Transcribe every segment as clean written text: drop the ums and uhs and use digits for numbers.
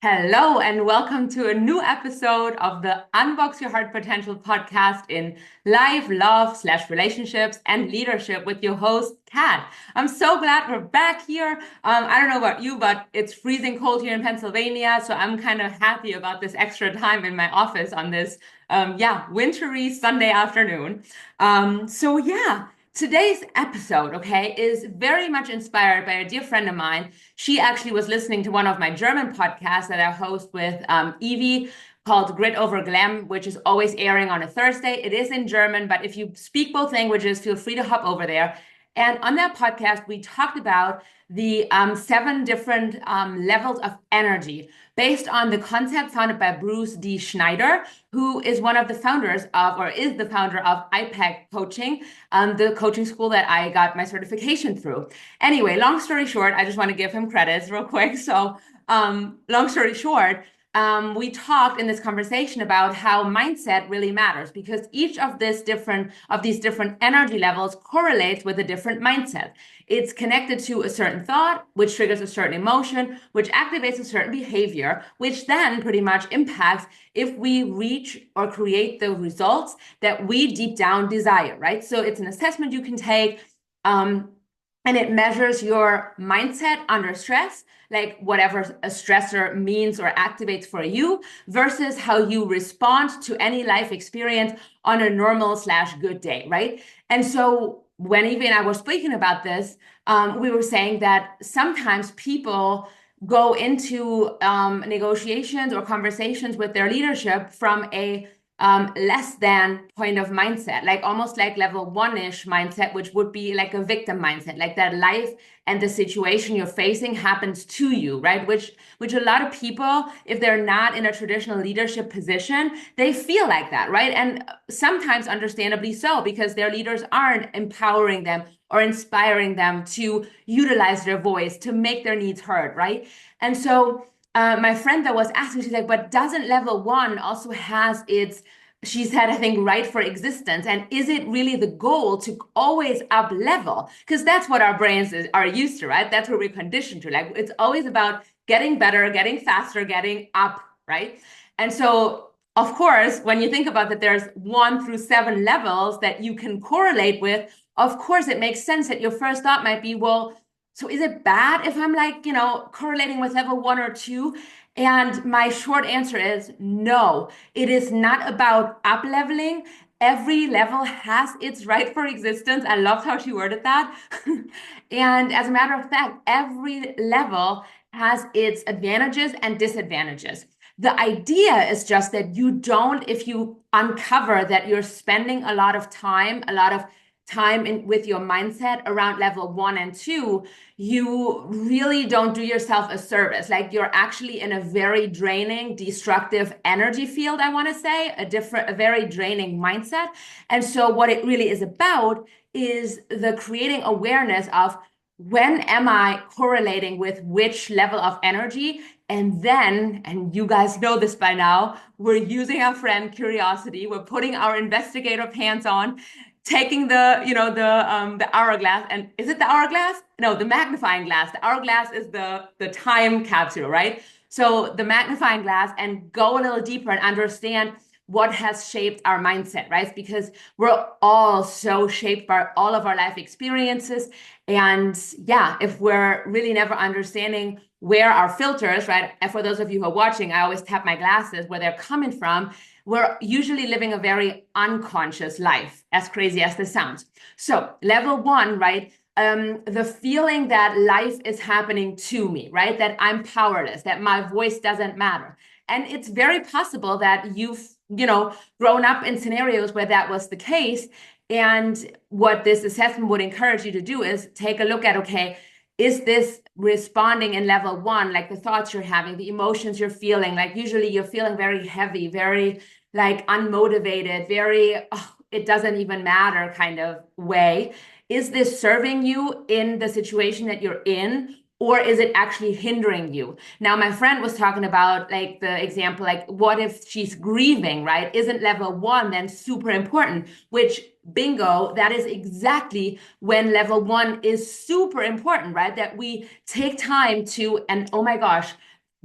Hello, and welcome to a new episode of the Unbox Your Heart Potential podcast in life, love, slash relationships, and leadership with your host, Kat. I'm so glad we're back here. I don't know about you, but it's freezing cold here in Pennsylvania, so I'm kind of happy about this extra time in my office on this, wintry Sunday afternoon. Today's episode, okay, is very much inspired by a dear friend of mine. She actually was listening to one of my German podcasts that I host with Evie called Grit Over Glam, which is always airing on a Thursday. It is in German, but if you speak both languages, feel free to hop over there. And on that podcast, we talked about the seven different levels of energy based on the concept founded by Bruce D. Schneider, who is one of the founders of, or is the founder of iPEC coaching, the coaching school that I got my certification through. Anyway, long story short, I just want to give him credits real quick. Long story short, we talked in this conversation about how mindset really matters because each of these different energy levels correlates with a different mindset. It's connected to a certain thought, which triggers a certain emotion, which activates a certain behavior, which then pretty much impacts if we reach or create the results that we deep down desire, right? So it's an assessment you can take, and it measures your mindset under stress, like whatever a stressor means or activates for you, versus how you respond to any life experience on a normal slash good day, right? And so when Evie and I were speaking about this, we were saying that sometimes people go into negotiations or conversations with their leadership from a less than point of mindset, like almost like level one-ish mindset, which would be like a victim mindset, like that life and the situation you're facing happens to you, right? Which a lot of people, if they're not in a traditional leadership position, they feel like that, right? And sometimes understandably so, because their leaders aren't empowering them or inspiring them to utilize their voice, to make their needs heard, right? And so my friend that was asking, she's like, but doesn't level one also has its, she said, I think, right for existence? And is it really the goal to always up level? Because that's what our are used to, right? That's what we're conditioned to. Like, it's always about getting better, getting faster, getting up, right? And so, of course, when you think about that, there's 1 through 7 levels that you can correlate with. Of course, it makes sense that your first thought might be, well, so is it bad if I'm like, correlating with level 1 or 2? And my short answer is no. It is not about up leveling. Every level has its right for existence. I loved how she worded that. And as a matter of fact, every level has its advantages and disadvantages. The idea is just that you don't, if you uncover that you're spending a lot of time with your mindset around level 1 and 2, you really don't do yourself a service. Like you're actually in a very draining, destructive energy field, I want to say, a very draining mindset. And so what it really is about is the creating awareness of when am I correlating with which level of energy? And then, and you guys know this by now, we're using our friend curiosity. We're putting our investigator pants on, taking the hourglass, and is it the hourglass? No, the magnifying glass. The hourglass is the time capsule, right? So the magnifying glass, and go a little deeper and understand what has shaped our mindset, right? Because we're all so shaped by all of our life experiences. And yeah, if we're really never understanding where our filters, right? And for those of you who are watching, I always tap my glasses where they're coming from. We're usually living a very unconscious life, as crazy as this sounds. So level 1, right? The feeling that life is happening to me, right? That I'm powerless, that my voice doesn't matter. And it's very possible that you've, grown up in scenarios where that was the case. And what this assessment would encourage you to do is take a look at, okay, is this responding in level 1, like the thoughts you're having, the emotions you're feeling? Like usually you're feeling very heavy, very like unmotivated, very, oh, it doesn't even matter kind of way. Is this serving you in the situation that you're in? Or is it actually hindering you? Now, my friend was talking about like the example, like what if she's grieving, right? Isn't level 1 then super important? Which bingo, that is exactly when level 1 is super important, right? That we take time to, and oh my gosh,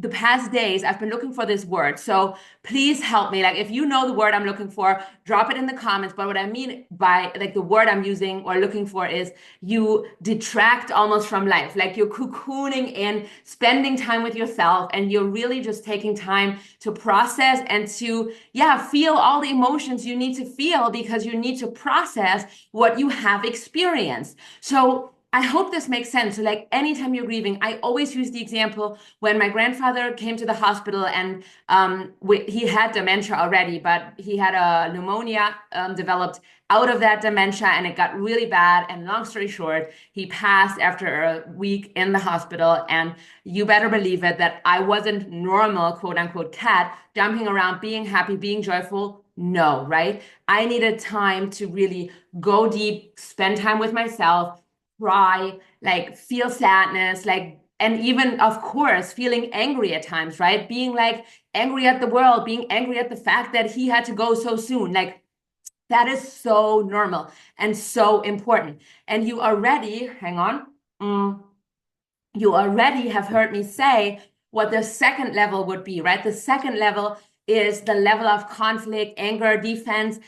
the past days, I've been looking for this word. So please help me. Like, if you know the word I'm looking for, drop it in the comments. But what I mean by like the word I'm using or looking for is you detract almost from life. Like you're cocooning in, spending time with yourself, and you're really just taking time to process and to, yeah, feel all the emotions you need to feel because you need to process what you have experienced. So I hope this makes sense. So like anytime you're grieving, I always use the example when my grandfather came to the hospital and he had dementia already, but he had a pneumonia developed out of that dementia and it got really bad. And long story short, he passed after a week in the hospital. And you better believe it that I wasn't normal, quote unquote, cat jumping around, being happy, being joyful. No, right? I needed time to really go deep, spend time with myself, cry, like feel sadness, like, and even of course feeling angry at times, right? Being like angry at the world, being angry at the fact that he had to go so soon. Like that is so normal and so important. And you already, hang on, you already have heard me say what the second level would be, right? The second level is the level of conflict, anger, defense.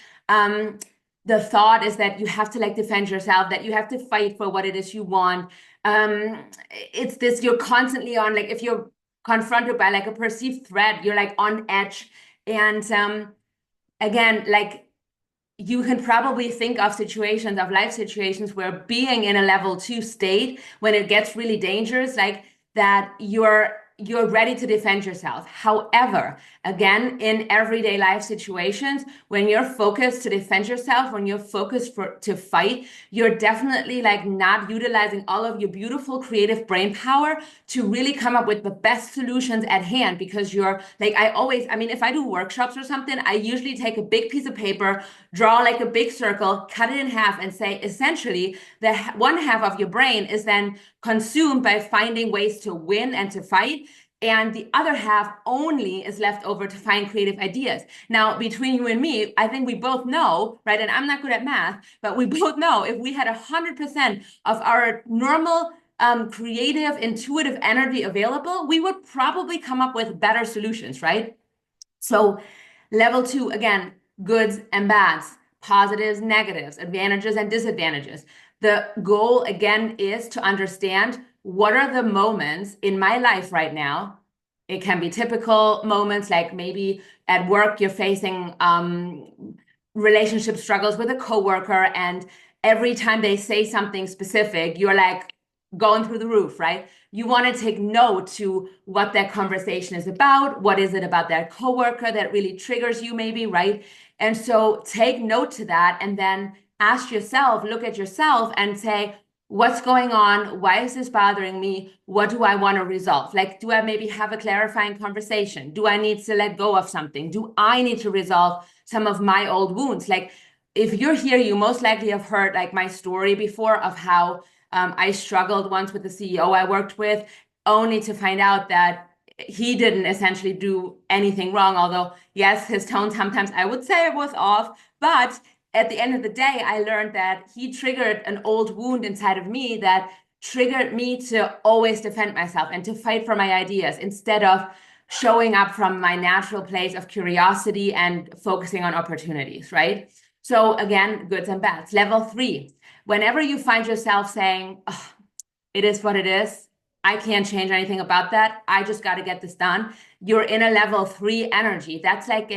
The thought is that you have to like defend yourself, that you have to fight for what it is you want. It's this, you're constantly on, like if you're confronted by like a perceived threat, you're like on edge. And again, like you can probably think of situations, of life situations where being in a level 2 state, when it gets really dangerous, like that you're ready to defend yourself. However, again, in everyday life situations, when you're focused to defend yourself, when you're focused to fight, you're definitely like not utilizing all of your beautiful creative brain power to really come up with the best solutions at hand, because you're like, I mean, if I do workshops or something, I usually take a big piece of paper, draw like a big circle, cut it in half, and say essentially the one half of your brain is then consumed by finding ways to win and to fight. And the other half only is left over to find creative ideas. Now, between you and me, I think we both know, right? And I'm not good at math, but we both know if we had 100% of our normal creative, intuitive energy available, we would probably come up with better solutions, right? So level 2, again, goods and bads, positives, negatives, advantages and disadvantages. The goal, again, is to understand what are the moments in my life right now. It can be typical moments, like maybe at work you're facing relationship struggles with a coworker, and every time they say something specific, you're like going through the roof, right? You want to take note to what that conversation is about. What is it about that coworker that really triggers you, maybe, right? And so take note to that, and then ask yourself, look at yourself and say, what's going on? Why is this bothering me? What do I want to resolve? Like, do I maybe have a clarifying conversation? Do I need to let go of something? Do I need to resolve some of my old wounds? Like, if you're here, you most likely have heard like my story before of how I struggled once with the CEO I worked with, only to find out that he didn't essentially do anything wrong. Although, yes, his tone sometimes I would say it was off, but at the end of the day, I learned that he triggered an old wound inside of me that triggered me to always defend myself and to fight for my ideas instead of showing up from my natural place of curiosity and focusing on opportunities, right? So again, goods and bads. Level 3, whenever you find yourself saying, oh, it is what it is, I can't change anything about that, I just got to get this done, you're in a level 3 energy. That's like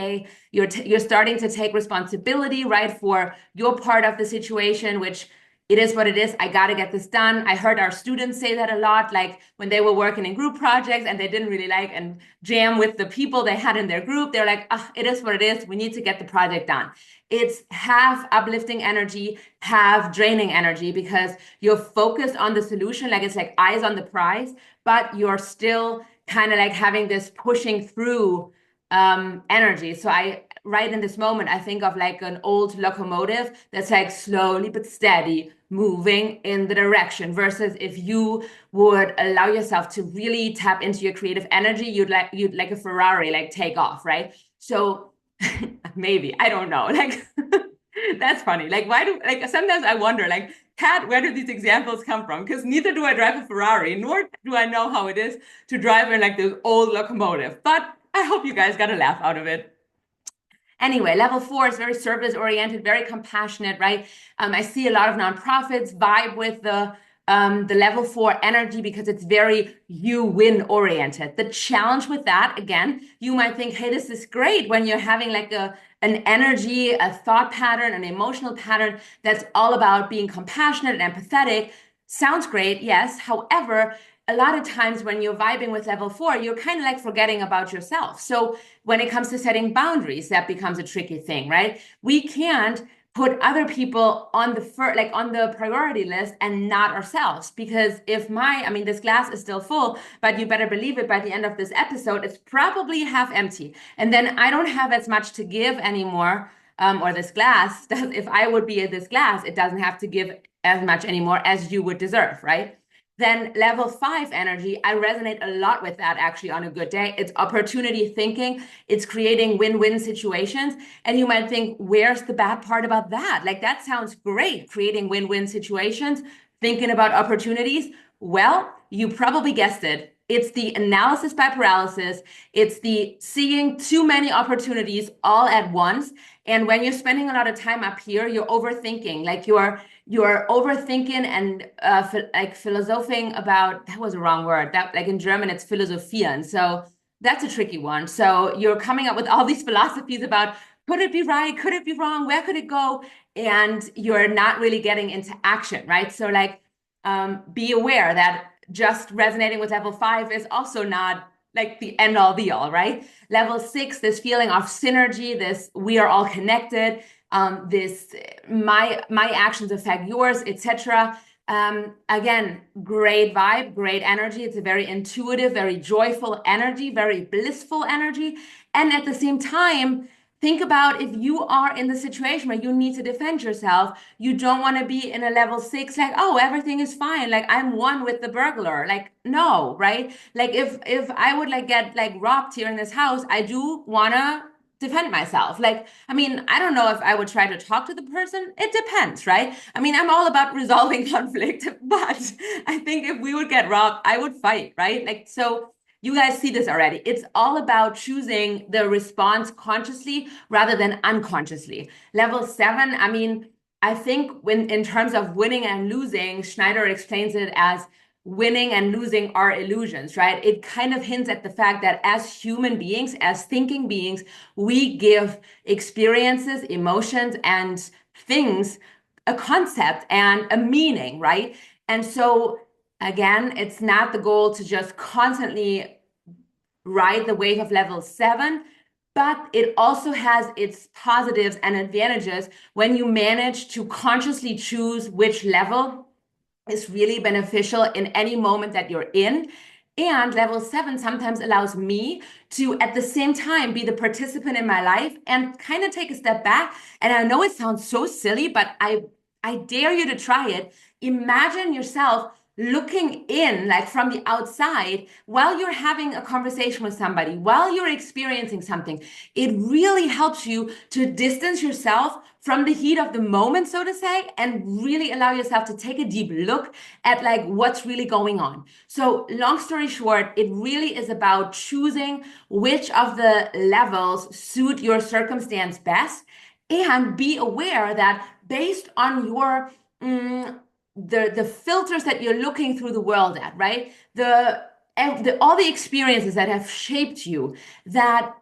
you're starting to take responsibility, right, for your part of the situation, which it is what it is. I got to get this done. I heard our students say that a lot, like when they were working in group projects and they didn't really like and jam with the people they had in their group. They're like, oh, it is what it is. We need to get the project done. It's half uplifting energy, half draining energy, because you're focused on the solution, like it's like eyes on the prize, but you're still kind of like having this pushing through energy. So right in this moment, I think of like an old locomotive that's like slowly but steady moving in the direction, versus if you would allow yourself to really tap into your creative energy, you'd like a Ferrari, like take off, right? So maybe, I don't know, like That's funny. Like, why do, like, sometimes I wonder, like, Kat, where do these examples come from? Because neither do I drive a Ferrari, nor do I know how it is to drive in like this old locomotive. But I hope you guys got a laugh out of it. Anyway, level 4 is very service oriented, very compassionate, right? I see a lot of nonprofits vibe with the level 4 energy because it's very you win oriented. The challenge with that, again, you might think, hey, this is great when you're having like an energy, a thought pattern, an emotional pattern that's all about being compassionate and empathetic. Sounds great, yes. However, a lot of times when you're vibing with level 4, you're kind of like forgetting about yourself. So when it comes to setting boundaries, that becomes a tricky thing, right? We can't put other people on the priority list and not ourselves, because if this glass is still full, but you better believe it, by the end of this episode it's probably half empty, and then I don't have as much to give anymore. Or this glass does, if I would be in this glass, it doesn't have to give as much anymore as you would deserve, right? Then level 5 energy, I resonate a lot with that actually on a good day. It's opportunity thinking. It's creating win-win situations. And you might think, where's the bad part about that? Like, that sounds great, creating win-win situations, thinking about opportunities. Well, you probably guessed it. It's the analysis by paralysis. It's the seeing too many opportunities all at once. And when you're spending a lot of time up here, you're overthinking, like you're overthinking and like philosophing about, that was a wrong word, that like in German it's philosophieren, so that's a tricky one. So you're coming up with all these philosophies about, could it be right, could it be wrong, where could it go, and you're not really getting into action, right? So like be aware that just resonating with level 5 is also not like the end all be all, right? Level 6, this feeling of synergy, this we are all connected, this my actions affect yours, etc. Again, great vibe, great energy. It's a very intuitive, very joyful energy, very blissful energy. And at the same time, think about if you are in the situation where you need to defend yourself, you don't want to be in a level 6, like, oh, everything is fine, like I'm one with the burglar. Like, no, right? Like if I would like get like robbed here in this house, I do want to defend myself. Like, I don't know if I would try to talk to the person. It depends, right? I'm all about resolving conflict, but I think if we would get robbed, I would fight, right? Like, so you guys see this already. It's all about choosing the response consciously rather than unconsciously. Level 7, I think when in terms of winning and losing, Schneider explains it as winning and losing are illusions, right? It kind of hints at the fact that as human beings, as thinking beings, we give experiences, emotions, and things a concept and a meaning, right? And so again, it's not the goal to just constantly ride the wave of level 7, but it also has its positives and advantages when you manage to consciously choose which level is really beneficial in any moment that you're in. And level 7 sometimes allows me to, at the same time, be the participant in my life and kind of take a step back. And I know it sounds so silly, but I dare you to try it. Imagine yourself looking in, like from the outside, while you're having a conversation with somebody, while you're experiencing something. It really helps you to distance yourself from the heat of the moment, so to say, and really allow yourself to take a deep look at like what's really going on. So long story short, it really is about choosing which of the levels suit your circumstance best, and be aware that based on your the filters that you're looking through the world at, right? All the experiences that have shaped you, that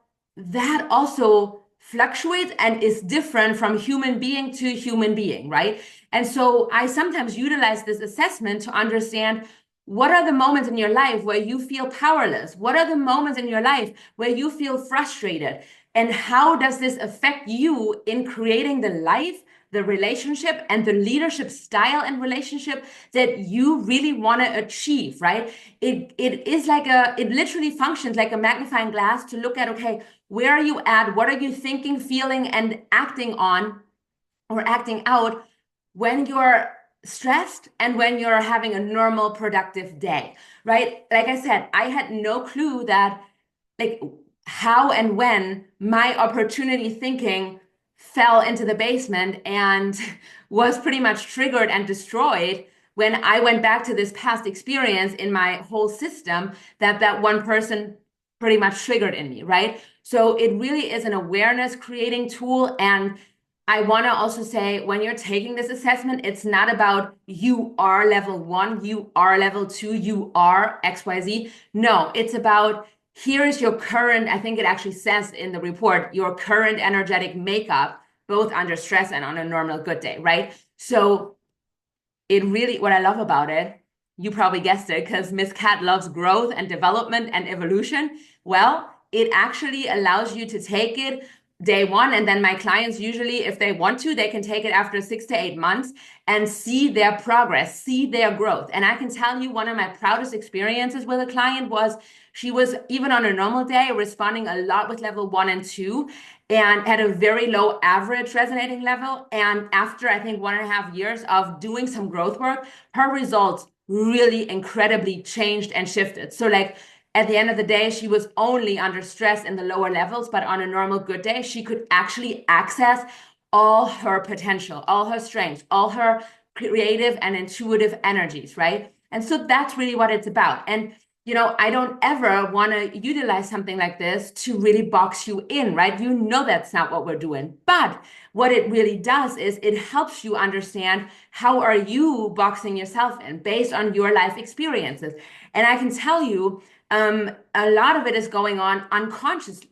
also fluctuates and is different from human being to human being, right? And so I sometimes utilize this assessment to understand, what are the moments in your life where you feel powerless? What are the moments in your life where you feel frustrated? And how does this affect you in creating the life, the relationship, and the leadership style and relationship that you really want to achieve, right? It literally functions like a magnifying glass to look at, okay, where are you at? What are you thinking, feeling, and acting on or acting out when you're stressed and when you're having a normal, productive day, right? Like I said, I had no clue that, like, how and when my opportunity thinking fell into the basement and was pretty much triggered and destroyed when I went back to this past experience in my whole system that one person pretty much triggered in me, right? So it really is an awareness creating tool. And I want to also say, when you're taking this assessment, it's not about you are level 1, you are level 2, you are XYZ. No, it's about here is your current, I think it actually says in the report, your current energetic makeup, both under stress and on a normal good day, right? So it really, what I love about it, you probably guessed it, because Miss Cat loves growth and development and evolution. Well, it actually allows you to take it day one. And then my clients usually, if they want to, they can take it after 6 to 8 months and see their progress, see their growth. And I can tell you, one of my proudest experiences with a client was she was, even on a normal day, responding a lot with level 1 and 2 and had a very low average resonating level. And after, I think, 1.5 years of doing some growth work, her results really incredibly changed and shifted. So like, at the end of the day, she was only under stress in the lower levels, but on a normal good day, she could actually access all her potential, all her strengths, all her creative and intuitive energies, right? And so that's really what it's about. And I don't ever want to utilize something like this to really box you in, right? You know that's not what we're doing. But what it really does is it helps you understand how are you boxing yourself in based on your life experiences. And I can tell you, a lot of it is going on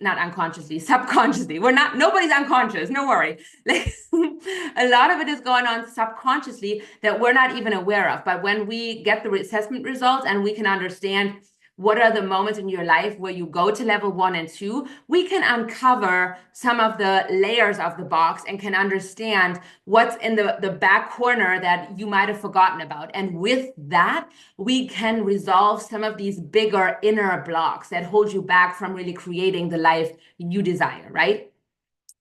not unconsciously, subconsciously. Nobody's unconscious, no worry. Like, a lot of it is going on subconsciously that we're not even aware of. But when we get the assessment results and we can understand what are the moments in your life where you go to level 1 and 2, we can uncover some of the layers of the box and can understand what's in the back corner that you might have forgotten about. And with that, we can resolve some of these bigger inner blocks that hold you back from really creating the life you desire, right?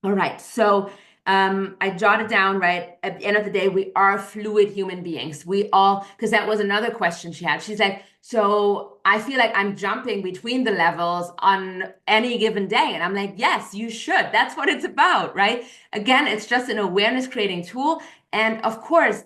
All right, so I jotted down, right? At the end of the day, we are fluid human beings. We all, because that was another question she had. She's like, so I feel like I'm jumping between the levels on any given day. And I'm like, yes, you should. That's what it's about, right? Again, it's just an awareness creating tool. And of course,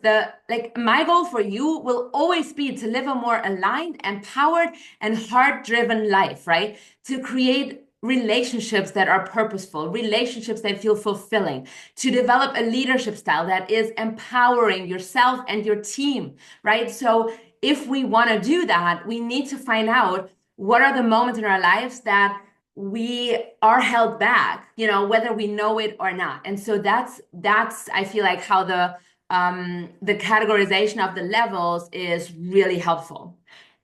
my goal for you will always be to live a more aligned, empowered, and heart-driven life, right? To create relationships that are purposeful, relationships that feel fulfilling, to develop a leadership style that is empowering yourself and your team, right? So if we want to do that, we need to find out what are the moments in our lives that we are held back, whether we know it or not. And so that's I feel like how the categorization of the levels is really helpful.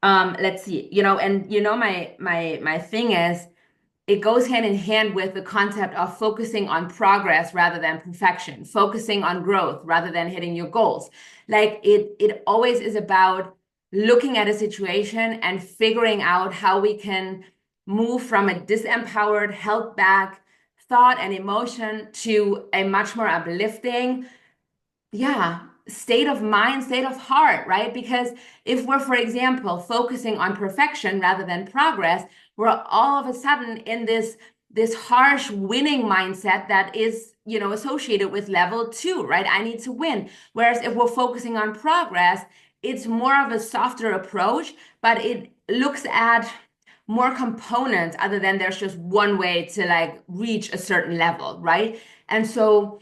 Let's see, my thing is, it goes hand in hand with the concept of focusing on progress rather than perfection, focusing on growth rather than hitting your goals. Like it always is about looking at a situation and figuring out how we can move from a disempowered, held back thought and emotion to a much more uplifting, state of mind, state of heart, right? Because if we're, for example, focusing on perfection rather than progress, we're all of a sudden in this harsh winning mindset that is, associated with level 2, right? I need to win. Whereas if we're focusing on progress, it's more of a softer approach, but it looks at more components other than there's just one way to reach a certain level, right? And so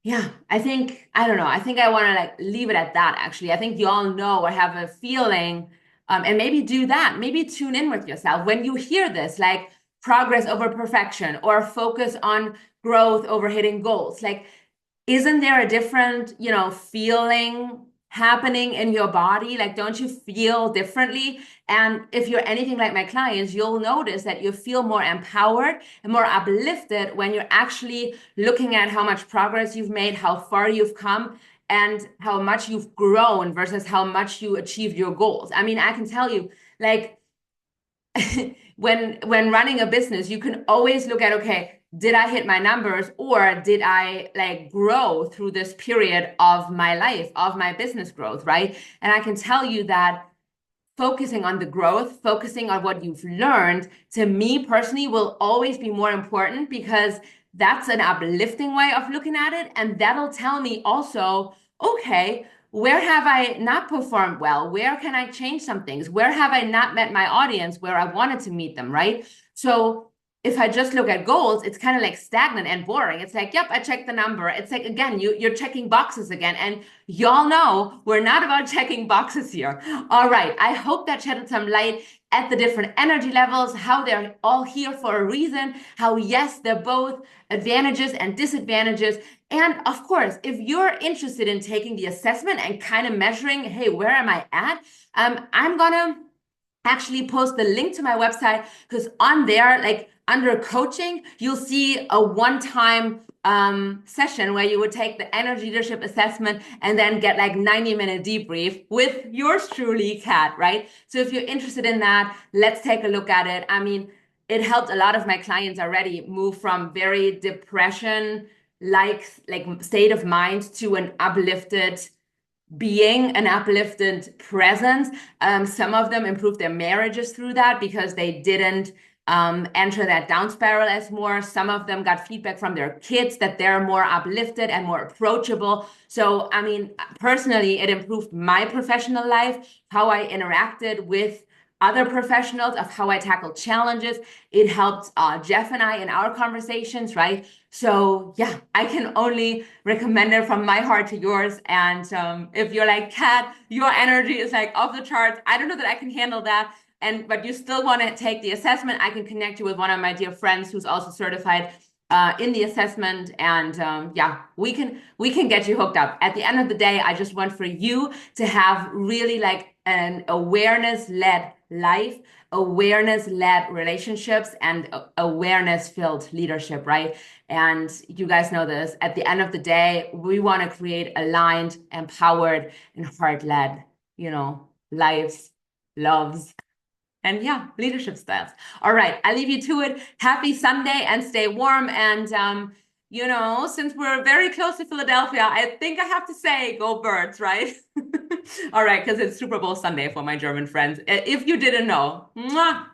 yeah, I don't know. I think I want to leave it at that, actually. I think you all know or have a feeling, and maybe do that. Maybe tune in with yourself when you hear this, like progress over perfection or focus on growth over hitting goals. Like, isn't there a different, feeling happening in your body? Like, don't you feel differently? And if you're anything like my clients, you'll notice that you feel more empowered and more uplifted when you're actually looking at how much progress you've made, how far you've come, and how much you've grown versus how much you achieved your goals. I mean, I can tell you, like, when running a business, you can always look at, okay, did I hit my numbers, or did I grow through this period of my life, of my business growth, right? And I can tell you that focusing on the growth, focusing on what you've learned, to me personally, will always be more important, because That's an uplifting way of looking at it. And that'll tell me also, okay, where have I not performed well? Where can I change some things? Where have I not met my audience where I wanted to meet them, right? So if I just look at goals, it's kind of like stagnant and boring. It's like, yep, I checked the number. It's like, again, you're checking boxes again. And y'all know we're not about checking boxes here. All right. I hope that shedded some light at the different energy levels, how they're all here for a reason, how, yes, they're both advantages and disadvantages. And of course, if you're interested in taking the assessment and kind of measuring, hey, where am I at? I'm going to actually post the link to my website, because on there, like under coaching, you'll see a one-time session where you would take the energy leadership assessment and then get like 90-minute debrief with yours truly, Kat, right? So if you're interested in that, let's take a look at it. I mean, it helped a lot of my clients already move from very depression like state of mind to an uplifted being, an uplifted presence. Some of them improved their marriages through that because they didn't enter that down spiral as more. Some of them got feedback from their kids that they're more uplifted and more approachable. So, I mean, personally, it improved my professional life, how I interacted with other professionals, of how I tackled challenges. It helped Jeff and I in our conversations, right? So yeah, I can only recommend it from my heart to yours. And if you're like, Kat, your energy is like off the charts, I don't know that I can handle that. But you still want to take the assessment, I can connect you with one of my dear friends who's also certified in the assessment. And yeah, we can get you hooked up. At the end of the day, I just want for you to have really like an awareness-led life, awareness-led relationships, and awareness-filled leadership, right? And you guys know this. At the end of the day, we want to create aligned, empowered, and heart-led, lives, loves, and yeah, leadership styles. All right, I leave you to it. Happy Sunday and stay warm. And since we're very close to Philadelphia, I think I have to say, go Birds, right? All right, because it's Super Bowl Sunday for my German friends. If you didn't know. Mwah!